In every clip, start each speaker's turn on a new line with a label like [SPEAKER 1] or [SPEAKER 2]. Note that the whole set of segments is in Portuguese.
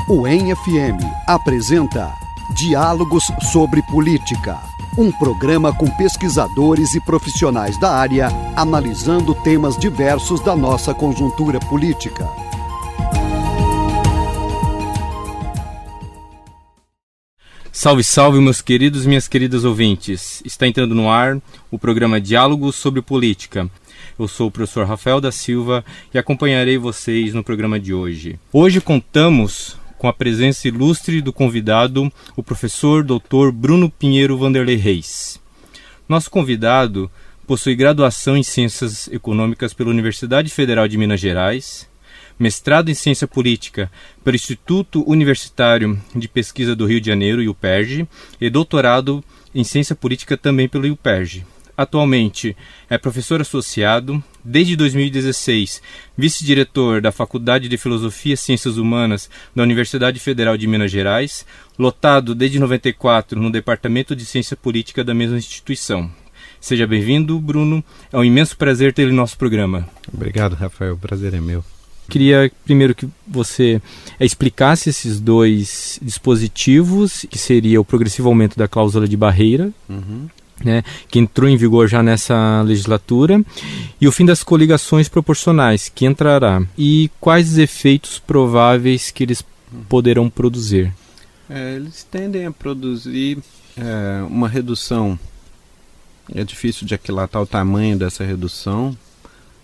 [SPEAKER 1] O ENFM apresenta Diálogos sobre Política, um programa com pesquisadores e profissionais da área analisando temas diversos da nossa conjuntura política.
[SPEAKER 2] Salve, salve, meus queridos e minhas queridas ouvintes. Está entrando no ar o programa Diálogos sobre Política. Eu sou o professor Rafael da Silva e acompanharei vocês no programa de hoje. Hoje contamos com a presença ilustre do convidado, o professor Dr. Bruno Pinheiro Vanderlei Reis. Nosso convidado possui graduação em Ciências Econômicas pela Universidade Federal de Minas Gerais, mestrado em Ciência Política pelo Instituto Universitário de Pesquisa do Rio de Janeiro, IUPERJ, e doutorado em Ciência Política também pelo IUPERJ. Atualmente é professor associado, desde 2016, vice-diretor da Faculdade de Filosofia e Ciências Humanas da Universidade Federal de Minas Gerais, lotado desde 94 no Departamento de Ciência Política da mesma instituição. Seja bem-vindo, Bruno. É um imenso prazer tê-lo em nosso programa.
[SPEAKER 3] Obrigado, Rafael. O prazer é meu.
[SPEAKER 2] Queria primeiro que você explicasse esses dois dispositivos, que seria o progressivo aumento da cláusula de barreira, que entrou em vigor já nessa legislatura, e o fim das coligações proporcionais, que entrará, e quais os efeitos prováveis que eles poderão produzir.
[SPEAKER 3] Eles tendem a produzir uma redução. É difícil de aquilatar o tamanho dessa redução.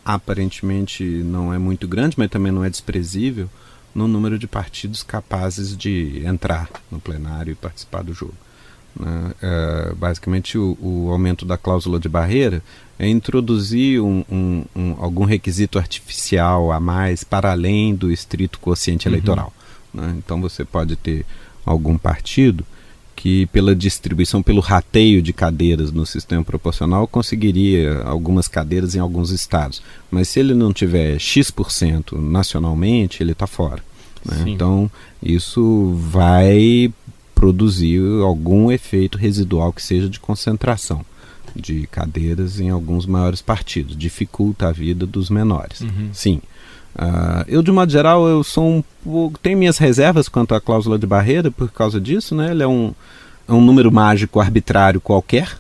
[SPEAKER 3] Aparentemente não é muito grande, mas também não é desprezível no número de partidos capazes de entrar no plenário e participar do jogo. Basicamente o aumento da cláusula de barreira é introduzir algum requisito artificial a mais para além do estrito quociente eleitoral. Então você pode ter algum partido que pela distribuição, pelo rateio de cadeiras no sistema proporcional, conseguiria algumas cadeiras em alguns estados. Mas se ele não tiver X% nacionalmente, ele está fora. Então, isso vai produzir algum efeito residual que seja de concentração de cadeiras em alguns maiores partidos. Dificulta a vida dos menores. Sim. Eu, de modo geral, tenho minhas reservas quanto à cláusula de barreira por causa disso, Ele é um número mágico arbitrário qualquer,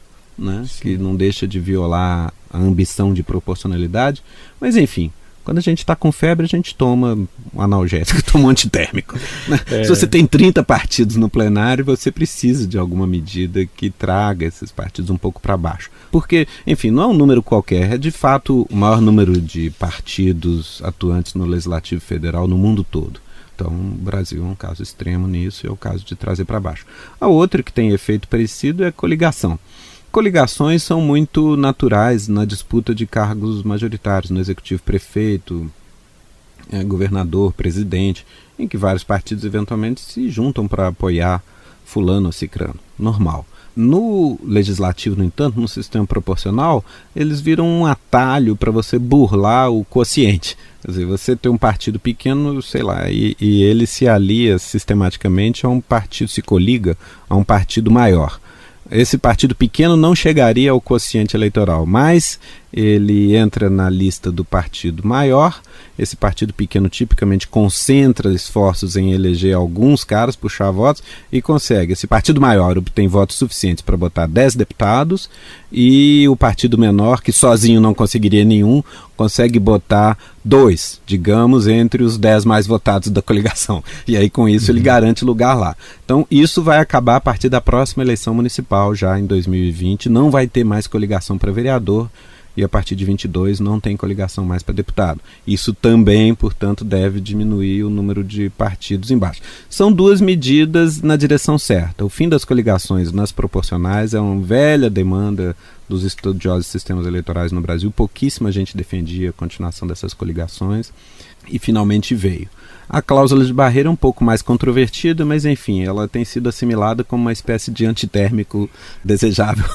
[SPEAKER 3] que não deixa de violar a ambição de proporcionalidade, mas enfim, quando a gente está com febre, a gente toma um analgésico, toma um antitérmico. Se você tem 30 partidos no plenário, você precisa de alguma medida que traga esses partidos um pouco para baixo. Porque, enfim, não é um número qualquer, é de fato o maior número de partidos atuantes no Legislativo Federal no mundo todo. Então, o Brasil é um caso extremo nisso, é o caso de trazer para baixo. A outra que tem efeito parecido é a coligação. Coligações são muito naturais na disputa de cargos majoritários, no executivo, prefeito, governador, presidente, em que vários partidos eventualmente se juntam para apoiar fulano ou cicrano. Normal. No legislativo, no entanto, no sistema proporcional, eles viram um atalho para você burlar o quociente. Quer dizer, você tem um partido pequeno, sei lá, e ele se alia sistematicamente a um partido, se coliga a um partido maior. Esse partido pequeno não chegaria ao quociente eleitoral, mas ele entra na lista do partido maior. Esse partido pequeno tipicamente concentra esforços em eleger alguns caras, puxar votos, e consegue. Esse partido maior obtém votos suficientes para botar 10 deputados, e o partido menor, que sozinho não conseguiria nenhum, consegue botar 2, digamos, entre os 10 mais votados da coligação. E aí com isso ele garante lugar lá. Então isso vai acabar a partir da próxima eleição municipal, já em 2020. Não vai ter mais coligação para vereador, e a partir de 22 não tem coligação mais para deputado. Isso também, portanto, deve diminuir o número de partidos embaixo. São duas medidas na direção certa. O fim das coligações nas proporcionais é uma velha demanda dos estudiosos de sistemas eleitorais no Brasil. Pouquíssima gente defendia a continuação dessas coligações e finalmente veio. A cláusula de barreira é um pouco mais controvertida, mas enfim, ela tem sido assimilada como uma espécie de antitérmico desejável,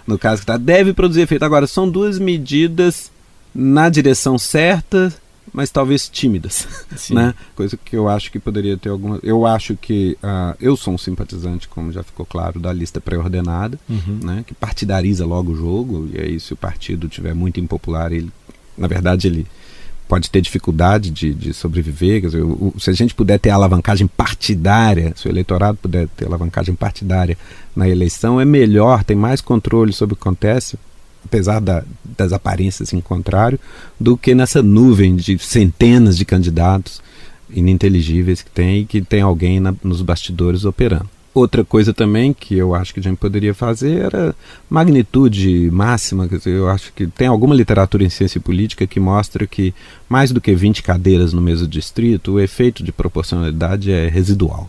[SPEAKER 3] no caso que deve produzir efeito. Agora, são duas medidas na direção certa, mas talvez tímidas, Coisa que eu acho que poderia ter alguma. Eu acho que eu sou um simpatizante, como já ficou claro, da lista pré-ordenada, que partidariza logo o jogo, e aí se o partido estiver muito impopular, ele, na verdade, ele pode ter dificuldade de sobreviver. Quer dizer, se a gente puder ter alavancagem partidária, se o eleitorado puder ter alavancagem partidária na eleição, é melhor, tem mais controle sobre o que acontece, apesar das aparências em contrário, do que nessa nuvem de centenas de candidatos ininteligíveis que tem, e que tem alguém nos bastidores operando. Outra coisa também que eu acho que a gente poderia fazer era magnitude máxima. Quer dizer, eu acho que tem alguma literatura em ciência política que mostra que mais do que 20 cadeiras no mesmo distrito, o efeito de proporcionalidade é residual.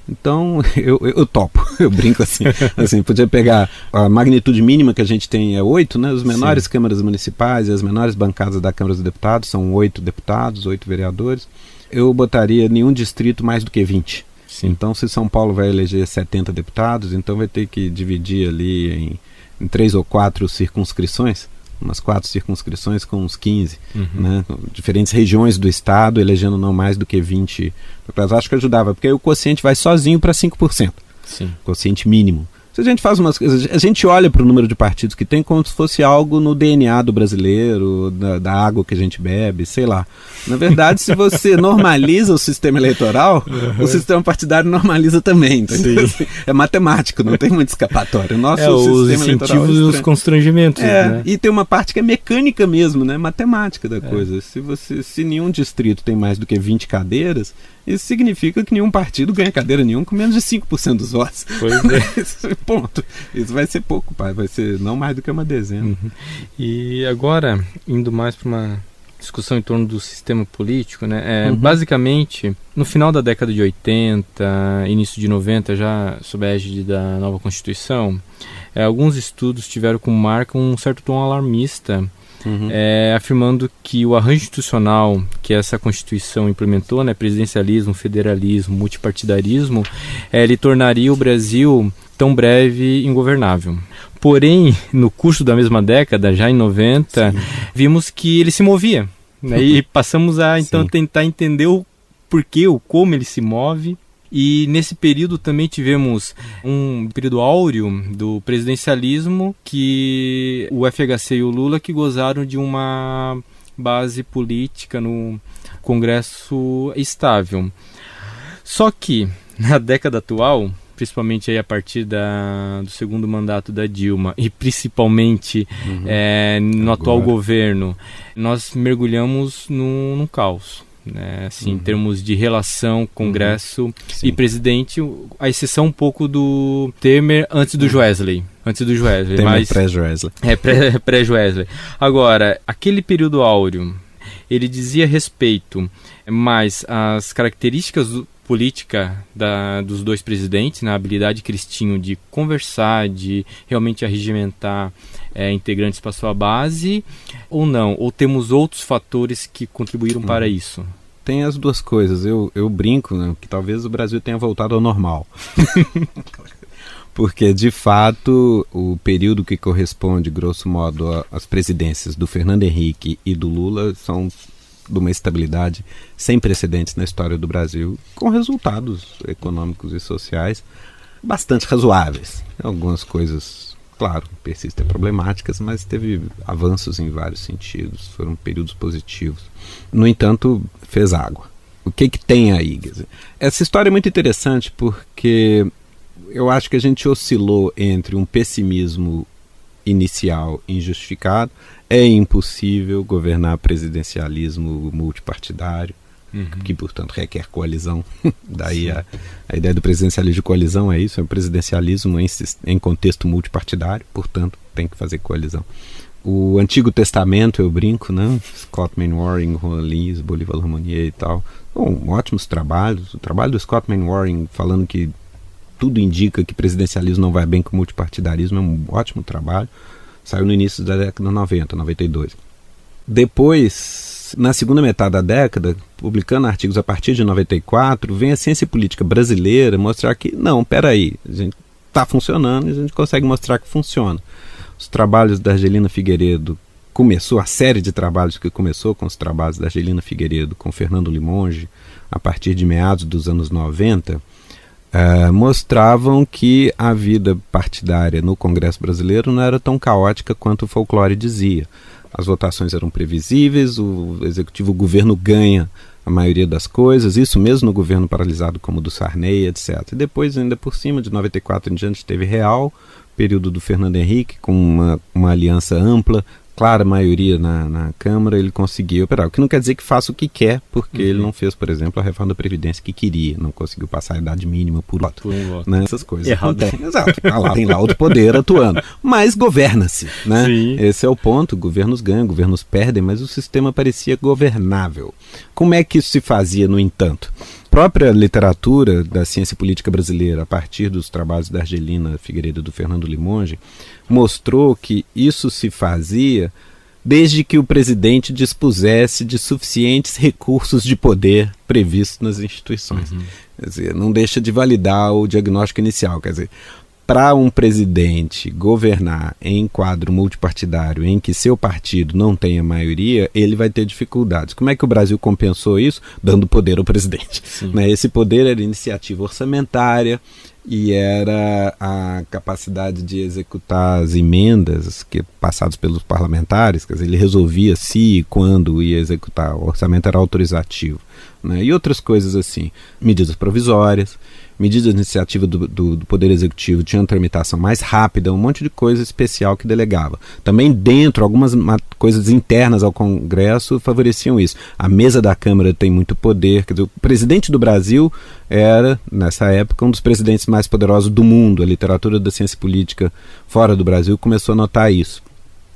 [SPEAKER 3] Então eu topo, eu brinco assim, podia pegar a magnitude mínima que a gente tem é 8, né? As menores câmaras municipais e as menores bancadas da Câmara dos Deputados são 8 deputados, 8 vereadores. Eu botaria nenhum distrito mais do que 20.
[SPEAKER 2] Sim.
[SPEAKER 3] Então, se São Paulo vai eleger 70 deputados, então vai ter que dividir ali em 3 ou 4 circunscrições, umas 4 circunscrições com uns 15, né? Diferentes regiões do estado, elegendo não mais do que 20. Eu acho que ajudava, porque aí o quociente vai sozinho para 5%.
[SPEAKER 2] Sim.
[SPEAKER 3] Quociente mínimo. Se a gente faz umas coisas, a gente olha para o número de partidos que tem como se fosse algo no DNA do brasileiro, da água que a gente bebe, sei lá. Na verdade, se você normaliza o sistema eleitoral, o sistema partidário normaliza também. Entendeu? Assim, é matemático, não tem muita escapatória.
[SPEAKER 2] Os incentivos e os constrangimentos. Né?
[SPEAKER 3] E tem uma parte que é mecânica mesmo, né? Matemática da coisa. Se nenhum distrito tem mais do que 20 cadeiras, isso significa que nenhum partido ganha cadeira nenhuma com menos de 5% dos votos.
[SPEAKER 2] Pois é.
[SPEAKER 3] Ponto. Isso vai ser pouco, pai. Vai ser não mais do que uma dezena.
[SPEAKER 2] E agora, indo mais para uma discussão em torno do sistema político, né? Basicamente, no final da década de 80, início de 90, já sob a égide da nova Constituição, alguns estudos tiveram como marca um certo tom alarmista, afirmando que o arranjo institucional que essa Constituição implementou, né, presidencialismo, federalismo, multipartidarismo, ele tornaria o Brasil tão breve ingovernável. Porém, no curso da mesma década, já em 90, vimos que ele se movia, né, e passamos a então tentar entender o porquê, o como ele se move. E nesse período também tivemos um período áureo do presidencialismo, que o FHC e o Lula que gozaram de uma base política no Congresso estável. Só que na década atual, principalmente aí a partir do segundo mandato da Dilma e principalmente no atual governo, nós mergulhamos num caos. Né, assim, em termos de relação Congresso e presidente, a exceção um pouco do Temer antes do Joesley.
[SPEAKER 3] Temer
[SPEAKER 2] mas
[SPEAKER 3] pré-Joesley.
[SPEAKER 2] Pré-Joesley. Agora, aquele período áureo, ele dizia respeito mais às características política dos dois presidentes, na habilidade que eles tinham de conversar, de realmente arregimentar integrantes para sua base, ou não? Ou temos outros fatores que contribuíram para isso?
[SPEAKER 3] Tem as duas coisas. Eu brinco, né, que talvez o Brasil tenha voltado ao normal. Porque, de fato, o período que corresponde, grosso modo, às presidências do Fernando Henrique e do Lula são de uma estabilidade sem precedentes na história do Brasil, com resultados econômicos e sociais bastante razoáveis. Algumas coisas, claro, persistem problemáticas, mas teve avanços em vários sentidos, foram períodos positivos. No entanto, fez água. O que tem aí? Quer dizer, essa história é muito interessante porque eu acho que a gente oscilou entre um pessimismo inicial injustificado. É impossível governar presidencialismo multipartidário, que, portanto, requer coalizão. Daí a ideia do presidencialismo de coalizão é isso, é o presidencialismo em contexto multipartidário, portanto, tem que fazer coalizão. O Antigo Testamento, eu brinco, né? Scott Mainwaring, Juan Lins, Bolívar Harmonier e tal, são ótimos trabalhos. O trabalho do Scott Mainwaring falando que tudo indica que presidencialismo não vai bem com multipartidarismo é um ótimo trabalho. Saiu no início da década 90, 92. Depois, na segunda metade da década, publicando artigos a partir de 94, vem a ciência política brasileira mostrar que, não, peraí, a gente está funcionando e a gente consegue mostrar que funciona. Os trabalhos da Argelina Figueiredo, a série de trabalhos que começou com os trabalhos da Argelina Figueiredo, com Fernando Limonge, a partir de meados dos anos 90, mostravam que a vida partidária no Congresso brasileiro não era tão caótica quanto o folclore dizia. as votações eram previsíveis, o executivo, o governo ganha a maioria das coisas, isso mesmo no governo paralisado como o do Sarney, etc. E depois, ainda por cima, de 94 em diante, teve real, período do Fernando Henrique, com uma aliança ampla, clara maioria na Câmara, ele conseguiu operar. O que não quer dizer que faça o que quer, porque ele não fez, por exemplo, a reforma da Previdência que queria, não conseguiu passar a idade mínima por voto. Né? Essas coisas. Exato. Tem lá outro poder atuando. Mas governa-se. Né? Esse é o ponto. Governos ganham, governos perdem, mas o sistema parecia governável. Como é que isso se fazia, no entanto? A própria literatura da ciência política brasileira, a partir dos trabalhos da Argelina Figueiredo e do Fernando Limonge, mostrou que isso se fazia desde que o presidente dispusesse de suficientes recursos de poder previstos nas instituições. Quer dizer, não deixa de validar o diagnóstico inicial. Quer dizer, para um presidente governar em quadro multipartidário em que seu partido não tenha maioria, ele vai ter dificuldades. Como é que o Brasil compensou isso? Dando poder ao presidente. Né? Esse poder era iniciativa orçamentária e era a capacidade de executar as emendas passadas pelos parlamentares, quer dizer, ele resolvia se e quando ia executar, o orçamento era autorizativo. Né? E outras coisas assim, medidas provisórias, medidas de iniciativa do Poder Executivo tinham tramitação mais rápida, um monte de coisa especial que delegava. Também dentro, algumas coisas internas ao Congresso favoreciam isso. A mesa da Câmara tem muito poder, quer dizer, o presidente do Brasil era, nessa época, um dos presidentes mais poderosos do mundo. A literatura da ciência política fora do Brasil começou a notar isso.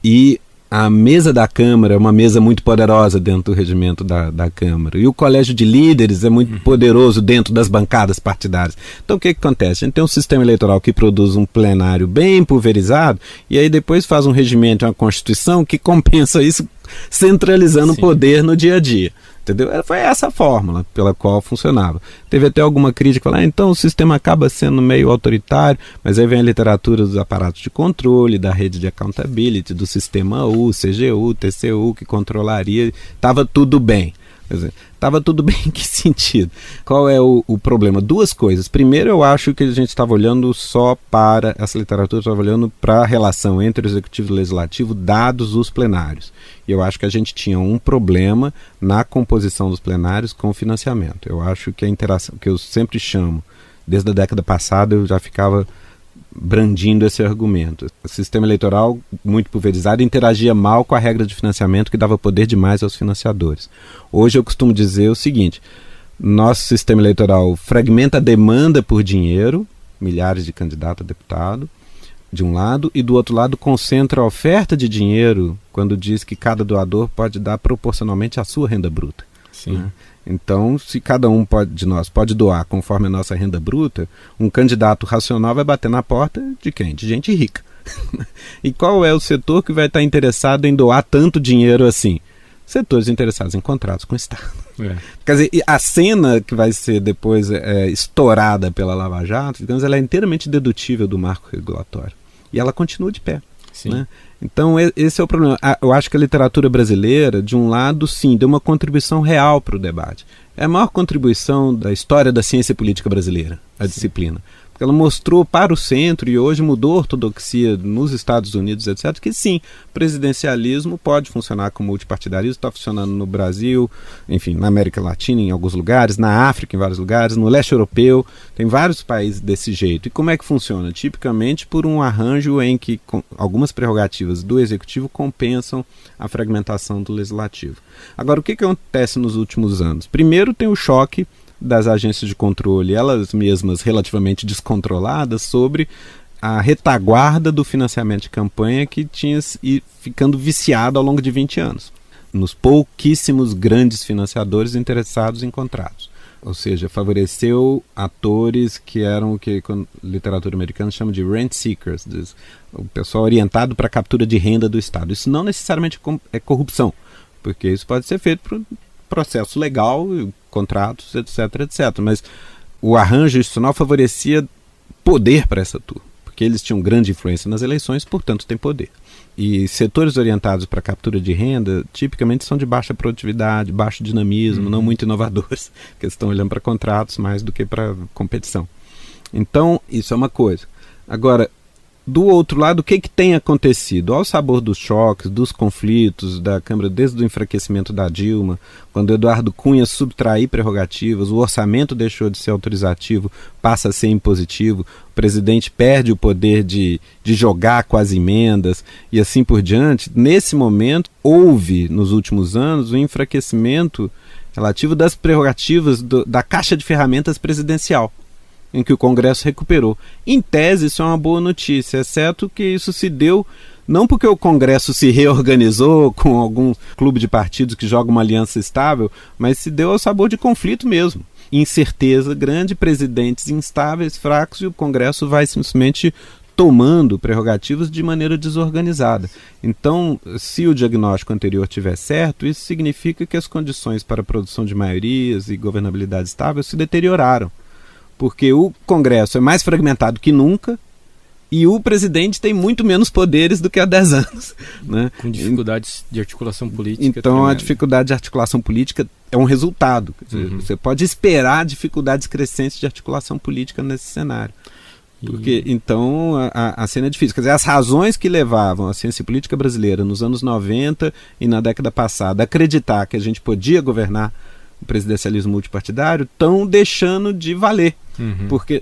[SPEAKER 3] E a mesa da Câmara é uma mesa muito poderosa dentro do regimento da Câmara. E o colégio de líderes é muito poderoso dentro das bancadas partidárias. Então o que acontece? A gente tem um sistema eleitoral que produz um plenário bem pulverizado e aí depois faz um regimento, uma constituição que compensa isso centralizando o poder no dia a dia. Entendeu? Foi essa a fórmula pela qual funcionava. Teve até alguma crítica falando, então o sistema acaba sendo meio autoritário, mas aí vem a literatura dos aparatos de controle, da rede de accountability, do sistema U, CGU, TCU, que controlaria, estava tudo bem. Quer dizer, estava tudo bem em que sentido? Qual é o problema? Duas coisas. Primeiro, eu acho que a gente estava olhando só para, essa literatura estava olhando para a relação entre o Executivo e o Legislativo, dados os plenários. E eu acho que a gente tinha um problema na composição dos plenários com o financiamento. Eu acho que a interação, que eu sempre chamo, desde a década passada eu já ficava brandindo esse argumento. O sistema eleitoral muito pulverizado interagia mal com a regra de financiamento que dava poder demais aos financiadores. Hoje eu costumo dizer o seguinte, nosso sistema eleitoral fragmenta a demanda por dinheiro, milhares de candidatos a deputado, de um lado, e do outro lado concentra a oferta de dinheiro quando diz que cada doador pode dar proporcionalmente à sua renda bruta. Né? Então, se cada um de nós pode doar conforme a nossa renda bruta, um candidato racional vai bater na porta de quem? De gente rica. E qual é o setor que vai estar interessado em doar tanto dinheiro assim? Setores interessados em contratos com o Estado. Quer dizer, a cena que vai ser depois estourada pela Lava Jato, digamos, ela é inteiramente dedutível do marco regulatório. E ela continua de pé. Né? Então esse é o problema. Eu acho que a literatura brasileira, de um lado, sim, deu uma contribuição real para o debate. É a maior contribuição da história da ciência política brasileira, a disciplina. Porque ela mostrou para o centro, e hoje mudou a ortodoxia nos Estados Unidos, etc., que sim, presidencialismo pode funcionar como multipartidarismo, está funcionando no Brasil, enfim, na América Latina em alguns lugares, na África em vários lugares, no leste europeu, tem vários países desse jeito. E como é que funciona? Tipicamente por um arranjo em que algumas prerrogativas do executivo compensam a fragmentação do legislativo. Agora, o que acontece nos últimos anos? Primeiro tem o choque das agências de controle, elas mesmas relativamente descontroladas, sobre a retaguarda do financiamento de campanha que tinha ficando viciado ao longo de 20 anos, nos pouquíssimos grandes financiadores interessados em contratos. Ou seja, favoreceu atores que eram o que a literatura americana chama de rent seekers, o pessoal orientado para a captura de renda do Estado. Isso não necessariamente é corrupção, porque isso pode ser feito por processo legal, contratos, etc, etc. Mas o arranjo institucional favorecia poder para essa turma, porque eles tinham grande influência nas eleições, portanto têm poder. E setores orientados para a captura de renda, tipicamente são de baixa produtividade, baixo dinamismo, não muito inovadores, que estão olhando para contratos mais do que para competição. Então, isso é uma coisa. Agora, Do outro lado, o que tem acontecido? Ao sabor dos choques, dos conflitos da Câmara, desde o enfraquecimento da Dilma, quando Eduardo Cunha subtrair prerrogativas, o orçamento deixou de ser autorizativo, passa a ser impositivo, o presidente perde o poder de jogar com as emendas e assim por diante. Nesse momento, houve, nos últimos anos, um enfraquecimento relativo das prerrogativas da caixa de ferramentas presidencial, em que o Congresso recuperou. Em tese, isso é uma boa notícia, exceto que isso se deu não porque o Congresso se reorganizou com algum clube de partidos que joga uma aliança estável, mas se deu ao sabor de conflito mesmo. Incerteza grande, presidentes instáveis, fracos, e o Congresso vai simplesmente tomando prerrogativas de maneira desorganizada. Então, se o diagnóstico anterior estiver certo, isso significa que as condições para a produção de maiorias e governabilidade estável se deterioraram. Porque o Congresso é mais fragmentado que nunca e o presidente tem muito menos poderes do que há 10 anos. Né?
[SPEAKER 2] Com dificuldades de articulação política.
[SPEAKER 3] Então, a dificuldade de articulação política é um resultado. Quer dizer, você pode esperar dificuldades crescentes de articulação política nesse cenário. Porque, então, a cena é difícil. Quer dizer, as razões que levavam a ciência política brasileira nos anos 90 e na década passada a acreditar que a gente podia governar o presidencialismo multipartidário estão deixando de valer.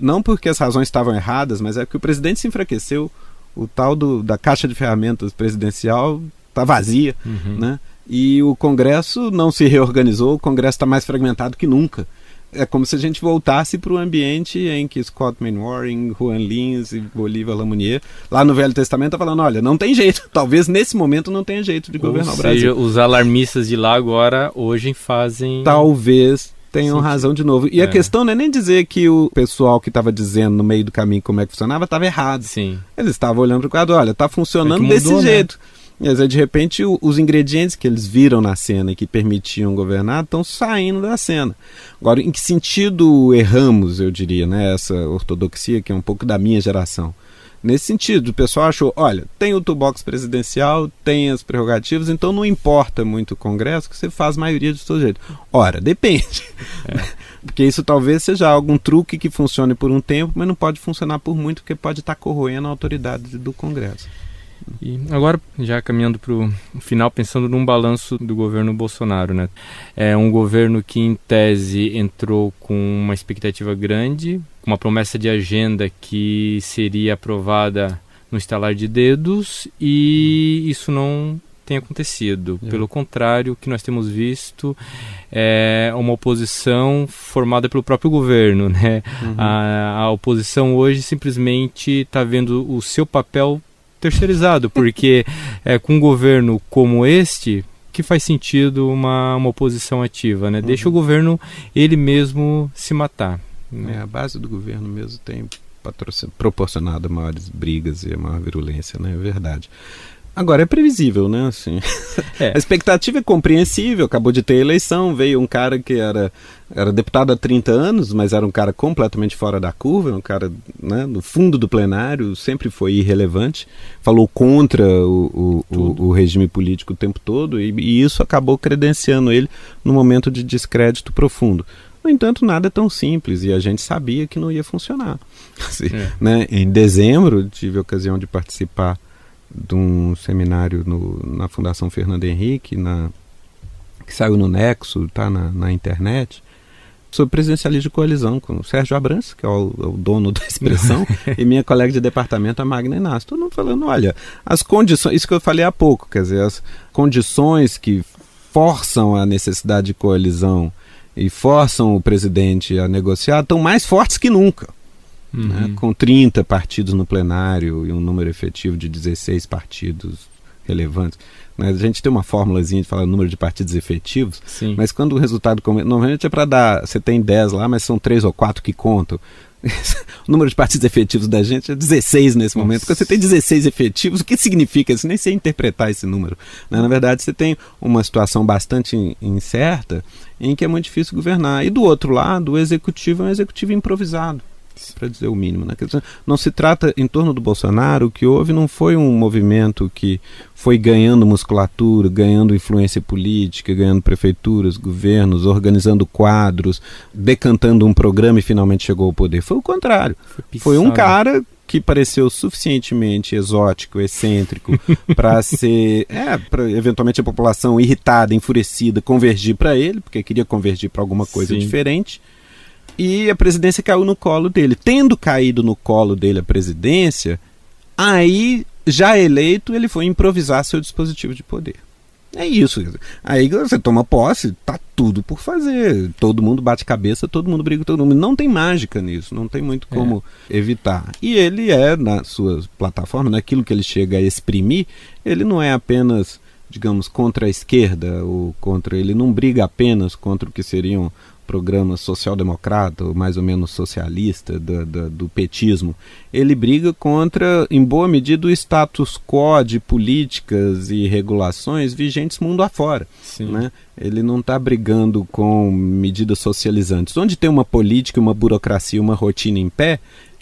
[SPEAKER 3] Não porque as razões estavam erradas, mas é que o presidente se enfraqueceu, o tal da caixa de ferramentas presidencial está vazia, né? E o Congresso não se reorganizou, o Congresso está mais fragmentado que nunca. É como se a gente voltasse para o ambiente em que Scott Mainwaring, Juan Lins e Bolívar Lamounier, lá no Velho Testamento, tá falando, olha, não tem jeito, talvez nesse momento não tenha jeito de governar o Brasil.
[SPEAKER 2] Ou seja, os alarmistas de lá agora, hoje fazem...
[SPEAKER 3] Talvez tenham razão de novo. E a questão não é nem dizer que o pessoal que estava dizendo no meio do caminho como é que funcionava estava errado.
[SPEAKER 2] Sim.
[SPEAKER 3] Eles estavam olhando para o quadro, olha, está funcionando desse jeito. Né? Mas, de repente, os ingredientes que eles viram na cena e que permitiam governar estão saindo da cena. Agora, em que sentido erramos, eu diria, né, essa ortodoxia que é um pouco da minha geração? Nesse sentido, o pessoal achou, olha, tem o toolbox presidencial, tem as prerrogativas, então não importa muito o Congresso que você faz maioria de todo jeito. Ora, depende. Porque isso talvez seja algum truque que funcione por um tempo, mas não pode funcionar por muito, porque pode estar corroendo a autoridade do Congresso.
[SPEAKER 2] E agora, já caminhando para o final, pensando num balanço do governo Bolsonaro, né? É um governo que, em tese, entrou com uma expectativa grande, com uma promessa de agenda que seria aprovada no estalar de dedos, e isso não tem acontecido. Pelo contrário, o que nós temos visto é uma oposição formada pelo próprio governo, né? A oposição hoje simplesmente está vendo o seu papel terceirizado, porque com um governo como este, que faz sentido uma oposição ativa, né? Deixa o governo ele mesmo se matar.
[SPEAKER 3] A base do governo mesmo tem proporcionado maiores brigas e a maior virulência, né? É verdade. Agora, é previsível, né? Assim, a expectativa é compreensível, acabou de ter eleição, veio um cara que era deputado há 30 anos, mas era um cara completamente fora da curva, um cara, né, no fundo do plenário, sempre foi irrelevante, falou contra o regime político o tempo todo, e isso acabou credenciando ele num momento de descrédito profundo. No entanto, nada é tão simples, e a gente sabia que não ia funcionar. Assim, né? Em dezembro, tive a ocasião de participar de um seminário na Fundação Fernando Henrique, que saiu no Nexo, tá na internet, sobre presidencialismo de coalizão, com o Sérgio Abrantes, que é o dono da expressão, e minha colega de departamento, a Magna Inácio. Todo mundo falando, olha, as condições, isso que eu falei há pouco, quer dizer, as condições que forçam a necessidade de coalizão e forçam o presidente a negociar estão mais fortes que nunca. Né, com 30 partidos no plenário e um número efetivo de 16 partidos relevantes. Né, a gente tem uma formulazinha de falar o número de partidos efetivos, mas quando o resultado... Normalmente é para dar... Você tem 10 lá, mas são 3 ou 4 que contam. O número de partidos efetivos da gente é 16 nesse momento. Quando você tem 16 efetivos, o que significa isso? Nem sei interpretar esse número. Né? Na verdade, você tem uma situação bastante incerta em que é muito difícil governar. E do outro lado, o executivo é um executivo improvisado, para dizer o mínimo, né? Não se trata, em torno do Bolsonaro, o que houve não foi um movimento que foi ganhando musculatura, ganhando influência política, ganhando prefeituras, governos, organizando quadros, decantando um programa e finalmente chegou ao poder. Foi o contrário. Foi um cara que pareceu suficientemente exótico, excêntrico, para ser, para eventualmente a população irritada, enfurecida, convergir para ele, porque queria convergir para alguma coisa diferente, e a presidência caiu no colo dele. Tendo caído no colo dele a presidência, aí, já eleito, ele foi improvisar seu dispositivo de poder. É isso. Aí você toma posse, tá tudo por fazer. Todo mundo bate cabeça, todo mundo briga com todo mundo. Não tem mágica nisso, não tem muito como evitar. E ele na sua plataforma, naquilo que ele chega a exprimir, ele não é apenas, digamos, contra a esquerda, ou ele não briga apenas contra o que seriam programas social-democrata, ou mais ou menos socialista, do petismo. Ele briga contra, em boa medida, o status quo de políticas e regulações vigentes mundo afora. Né? Ele não está brigando com medidas socializantes. Onde tem uma política, uma burocracia, uma rotina em pé,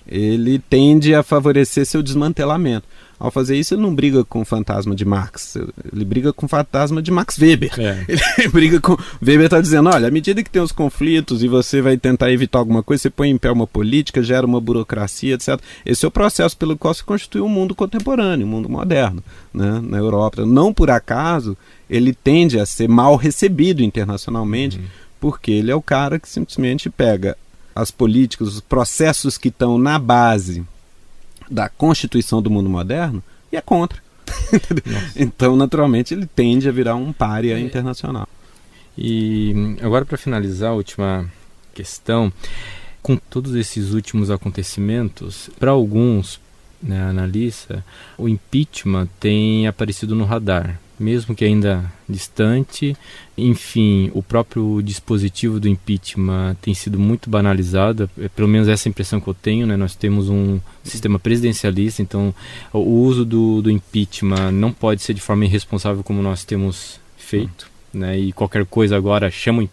[SPEAKER 3] ele tende a favorecer seu desmantelamento. Ao fazer isso, ele não briga com o fantasma de Marx, ele briga com o fantasma de Max Weber. Ele briga com... Weber está dizendo, olha, à medida que tem os conflitos e você vai tentar evitar alguma coisa, você põe em pé uma política, gera uma burocracia, etc. Esse é o processo pelo qual se constitui o mundo contemporâneo, o mundo moderno, né, na Europa. Não por acaso, ele tende a ser mal recebido internacionalmente, porque ele é o cara que simplesmente pega as políticas, os processos que estão na base da constituição do mundo moderno e é contra. Então, naturalmente, ele tende a virar um pária internacional.
[SPEAKER 2] E agora, para finalizar, a última questão, com todos esses últimos acontecimentos, para alguns, né, analistas, o impeachment tem aparecido no radar, mesmo que ainda distante. Enfim, o próprio dispositivo do impeachment tem sido muito banalizado, pelo menos essa impressão que eu tenho, né? Nós temos um sistema presidencialista, então o uso do impeachment não pode ser de forma irresponsável como nós temos feito, né? E qualquer coisa agora chama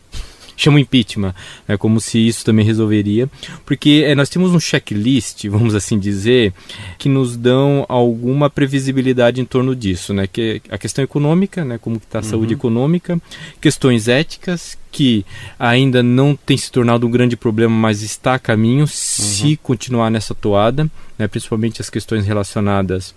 [SPEAKER 2] o impeachment, né, como se isso também resolveria, porque nós temos um checklist, vamos assim dizer, que nos dão alguma previsibilidade em torno disso, né, que é a questão econômica, né, como que está a saúde econômica, questões éticas, que ainda não tem se tornado um grande problema, mas está a caminho, se continuar nessa toada, né, principalmente as questões relacionadas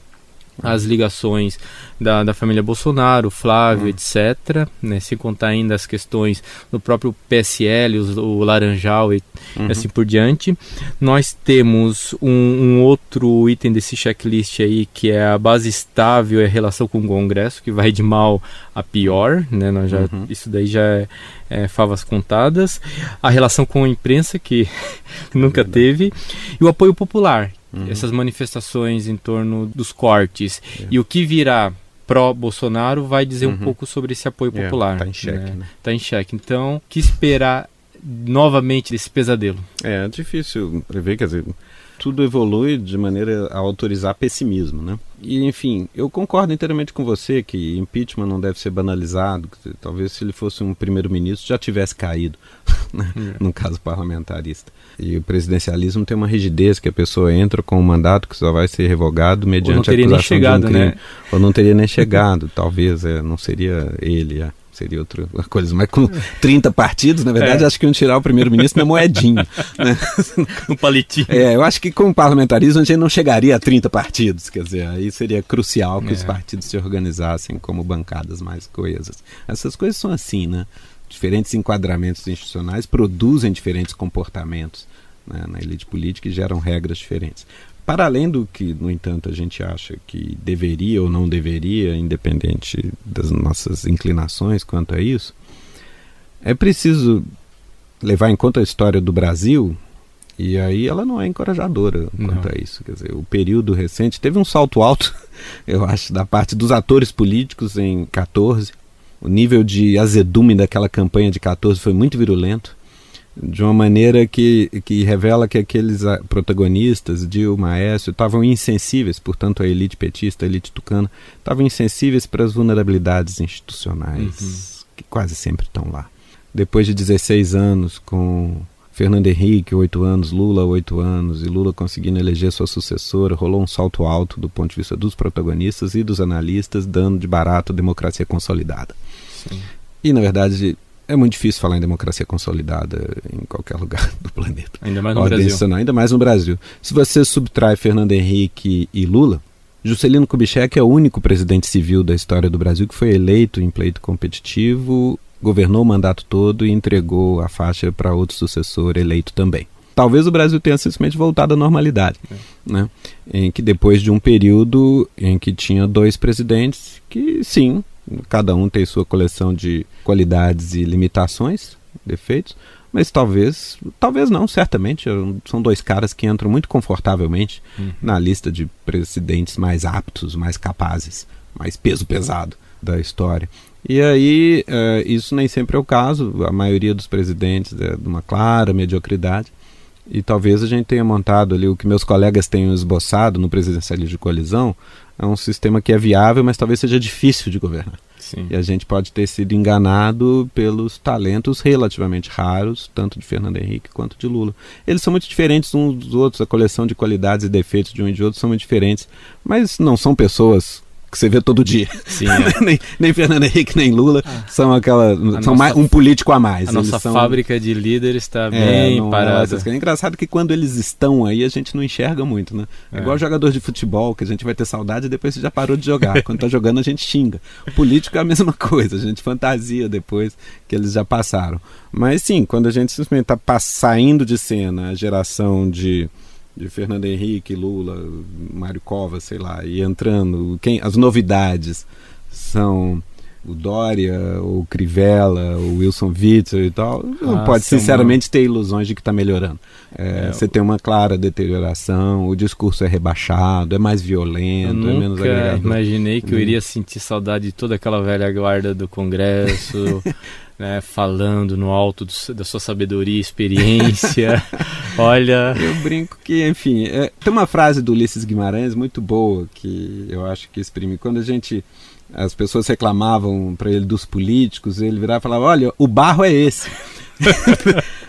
[SPEAKER 2] as ligações da família Bolsonaro, Flávio, etc., né, sem contar ainda as questões do próprio PSL, o Laranjal e assim por diante. Nós temos um outro item desse checklist aí, que é a base estável e a relação com o Congresso, que vai de mal a pior, né, nós já, isso daí já é favas contadas. A relação com a imprensa, que nunca teve, e o apoio popular, essas manifestações em torno dos cortes. E o que virá pró-Bolsonaro vai dizer um pouco sobre esse apoio popular.
[SPEAKER 3] Está em xeque.
[SPEAKER 2] Né? Tá em xeque. Então, o que esperar novamente desse pesadelo?
[SPEAKER 3] É difícil prever, quer dizer, tudo evolui de maneira a autorizar pessimismo, né? E, enfim, eu concordo inteiramente com você que impeachment não deve ser banalizado. Talvez se ele fosse um primeiro-ministro já tivesse caído, né? No caso parlamentarista. E o presidencialismo tem uma rigidez que a pessoa entra com um mandato que só vai ser revogado mediante a acusação de um crime. Né? Ou não teria nem chegado, talvez, não seria ele, seria outra coisa, mas com 30 partidos, na verdade, acho que iam tirar o primeiro-ministro na moedinha, né?
[SPEAKER 2] No palitinho.
[SPEAKER 3] Eu acho que com o parlamentarismo a gente não chegaria a 30 partidos, quer dizer, aí seria crucial que os partidos se organizassem como bancadas mais coesas. Essas coisas são assim, né? Diferentes enquadramentos institucionais produzem diferentes comportamentos, né, na elite política e geram regras diferentes. Para além do que, no entanto, a gente acha que deveria ou não deveria, independente das nossas inclinações quanto a isso, é preciso levar em conta a história do Brasil, e aí ela não é encorajadora quanto a isso. Quer dizer, o período recente teve um salto alto, eu acho, da parte dos atores políticos em 14. O nível de azedume daquela campanha de 14 foi muito virulento, de uma maneira que revela que aqueles protagonistas, Dilma, Aécio, estavam insensíveis, portanto a elite petista, a elite tucana, estavam insensíveis para as vulnerabilidades institucionais, que quase sempre estão lá. Depois de 16 anos, com Fernando Henrique, 8 anos, Lula, 8 anos, e Lula conseguindo eleger sua sucessora, rolou um salto alto do ponto de vista dos protagonistas e dos analistas, dando de barato a democracia consolidada. Sim. E, na verdade, É muito difícil falar em democracia consolidada em qualquer lugar do planeta.
[SPEAKER 2] Ainda mais no Brasil.
[SPEAKER 3] Ainda mais no Brasil. Se você subtrai Fernando Henrique e Lula, Juscelino Kubitschek é o único presidente civil da história do Brasil que foi eleito em pleito competitivo, governou o mandato todo e entregou a faixa para outro sucessor eleito também. Talvez o Brasil tenha simplesmente voltado à normalidade, né? Em que depois de um período em que tinha 2 presidentes que, sim, cada um tem sua coleção de qualidades e limitações, defeitos, mas talvez não, certamente, são 2 caras que entram muito confortavelmente na lista de presidentes mais aptos, mais capazes, mais peso pesado da história. E aí, isso nem sempre é o caso, a maioria dos presidentes é de uma clara mediocridade, e talvez a gente tenha montado ali o que meus colegas tenham esboçado no presidencialismo de coalizão, é um sistema que é viável, mas talvez seja difícil de governar.
[SPEAKER 2] Sim.
[SPEAKER 3] E a gente pode ter sido enganado pelos talentos relativamente raros, tanto de Fernando Henrique quanto de Lula. Eles são muito diferentes uns dos outros, a coleção de qualidades e defeitos de um e de outro são muito diferentes, mas não são pessoas que você vê todo dia.
[SPEAKER 2] Sim,
[SPEAKER 3] nem Fernando Henrique, nem Lula são um político a mais.
[SPEAKER 2] A nossa fábrica de líderes está bem parada.
[SPEAKER 3] É engraçado que quando eles estão aí, a gente não enxerga muito, né? É igual jogador de futebol, que a gente vai ter saudade e depois você já parou de jogar. Quando tá jogando, a gente xinga. O político é a mesma coisa, a gente fantasia depois que eles já passaram. Mas sim, quando a gente simplesmente está saindo de cena, a geração de Fernando Henrique, Lula, Mário Covas, sei lá, e entrando, as novidades são o Dória, o Crivella, o Wilson Witzel e tal, não pode sinceramente ter ilusões de que está melhorando. Você tem uma clara deterioração, o discurso é rebaixado, é mais violento, é menos agregador.
[SPEAKER 2] Imaginei que eu iria sentir saudade de toda aquela velha guarda do Congresso, né, falando no alto da sua sabedoria e experiência. Olha...
[SPEAKER 3] Eu brinco que, enfim, tem uma frase do Ulisses Guimarães muito boa que eu acho que exprime. Quando as pessoas reclamavam para ele dos políticos, ele virava e falava, olha, o barro é esse.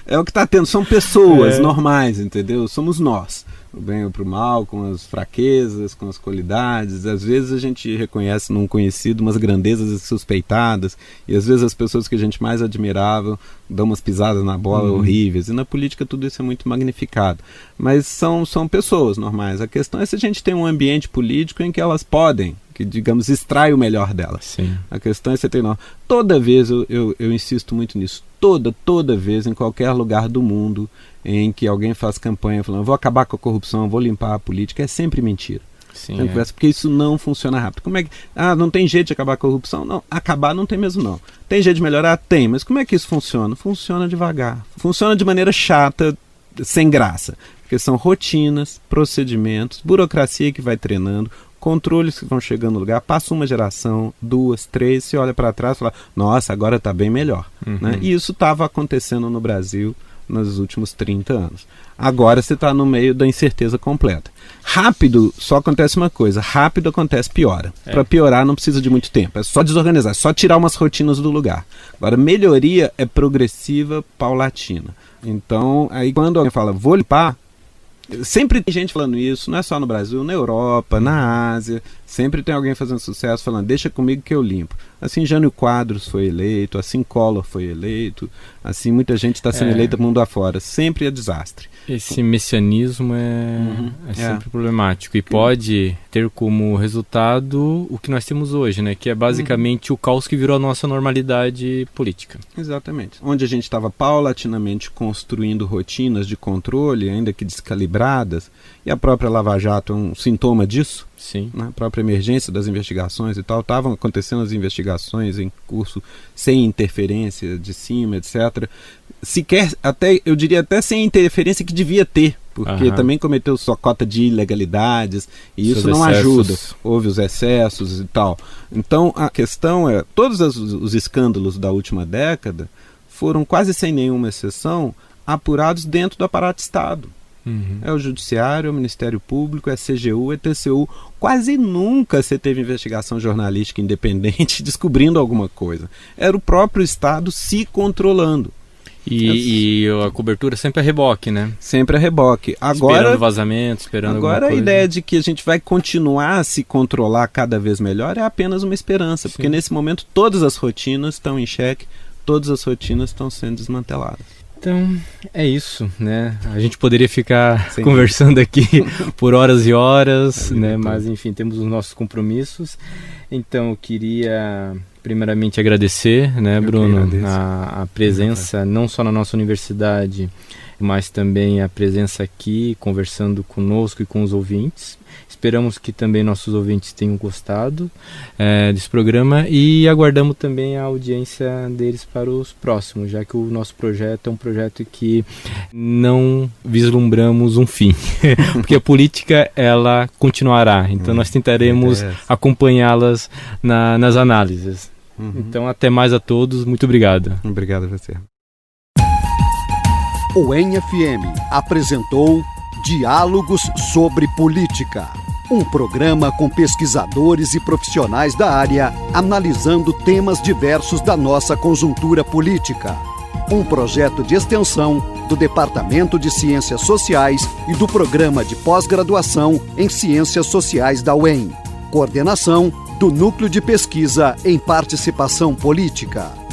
[SPEAKER 3] É o que está tendo, são pessoas normais, entendeu? Somos nós. O bem ou pro mal, com as fraquezas, com as qualidades. Às vezes a gente reconhece num conhecido umas grandezas suspeitadas, e às vezes as pessoas que a gente mais admirava dão umas pisadas na bola horríveis, e na política tudo isso é muito magnificado. Mas são pessoas normais. A questão é se a gente tem um ambiente político em que elas podem, que digamos, extrai o melhor delas.
[SPEAKER 2] Sim. A
[SPEAKER 3] questão é você ter... Toda vez, eu insisto muito nisso, toda vez, em qualquer lugar do mundo em que alguém faz campanha falando, vou acabar com a corrupção, vou limpar a política, é sempre mentira.
[SPEAKER 2] Sim,
[SPEAKER 3] porque isso não funciona rápido. Como é que... não tem jeito de acabar com a corrupção? Não, acabar não tem mesmo não. Tem jeito de melhorar? Tem, mas como é que isso funciona? Funciona devagar. Funciona de maneira chata, sem graça. Porque são rotinas, procedimentos, burocracia que vai treinando, controles que vão chegando no lugar, passa uma geração, 2, 3, você olha para trás e fala, nossa, agora está bem melhor. Né? E isso estava acontecendo no Brasil nos últimos 30 anos. Agora você está no meio da incerteza completa. Rápido, só acontece uma coisa, rápido acontece piora. Para piorar não precisa de muito tempo, é só desorganizar, é só tirar umas rotinas do lugar. Agora, melhoria é progressiva, paulatina. Então, aí quando alguém fala, vou limpar, sempre tem gente falando isso, não é só no Brasil, na Europa, na Ásia, sempre tem alguém fazendo sucesso falando, deixa comigo que eu limpo. Assim Jânio Quadros foi eleito, assim Collor foi eleito, assim muita gente está sendo eleita mundo afora, sempre é desastre.
[SPEAKER 2] Esse messianismo é sempre problemático e pode ter como resultado o que nós temos hoje, né? Que é basicamente o caos que virou a nossa normalidade política.
[SPEAKER 3] Exatamente. Onde a gente estava paulatinamente construindo rotinas de controle, ainda que descalibradas, e a própria Lava Jato é um sintoma disso.
[SPEAKER 2] Sim.
[SPEAKER 3] Na própria emergência das investigações e tal, estavam acontecendo as investigações em curso sem interferência de cima, etc. Sequer, eu diria até sem interferência que devia ter, porque também cometeu sua cota de ilegalidades e isso não ajuda. Houve os excessos e tal. Então a questão é, todos os escândalos da última década foram quase sem nenhuma exceção apurados dentro do aparato Estado. É o Judiciário, é o Ministério Público, é a CGU, é a TCU. Quase nunca você teve investigação jornalística independente descobrindo alguma coisa. Era o próprio Estado se controlando.
[SPEAKER 2] E a cobertura sempre a reboque, né?
[SPEAKER 3] Sempre a reboque. Agora,
[SPEAKER 2] esperando vazamento, esperando alguma coisa.
[SPEAKER 3] Agora a ideia de que a gente vai continuar a se controlar cada vez melhor é apenas uma esperança. Porque nesse momento todas as rotinas estão em xeque, todas as rotinas estão sendo desmanteladas.
[SPEAKER 2] Então, é isso, né? A gente poderia ficar conversando aqui por horas e horas, né? Mas, enfim, temos os nossos compromissos. Então, eu queria primeiramente agradecer, né, Bruno, a presença não só na nossa universidade, mas também a presença aqui, conversando conosco e com os ouvintes. Esperamos que também nossos ouvintes tenham gostado desse programa e aguardamos também a audiência deles para os próximos, já que o nosso projeto é um projeto que não vislumbramos um fim, porque a política ela continuará, então nós tentaremos acompanhá-las nas análises. Então, até mais a todos, muito obrigado.
[SPEAKER 3] Obrigado a você.
[SPEAKER 1] O ENFM apresentou Diálogos sobre Política, um programa com pesquisadores e profissionais da área analisando temas diversos da nossa conjuntura política. Um projeto de extensão do Departamento de Ciências Sociais e do Programa de Pós-Graduação em Ciências Sociais da UEM. Coordenação do Núcleo de Pesquisa em Participação Política.